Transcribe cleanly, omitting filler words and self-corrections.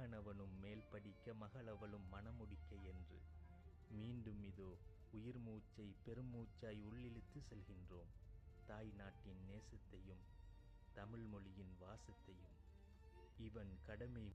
மகனவனும் மேல் படிக்க மகளவளும் மணமுடிக்க என்று மீண்டும் இதோ உயிர் மூச்சை பெருமூச்சாய் உள்ளிழுத்து செல்கின்றோம். தாய் நாட்டின் நேசத்தையும் தமிழ் மொழியின் வாசத்தையும் இவன் கடமை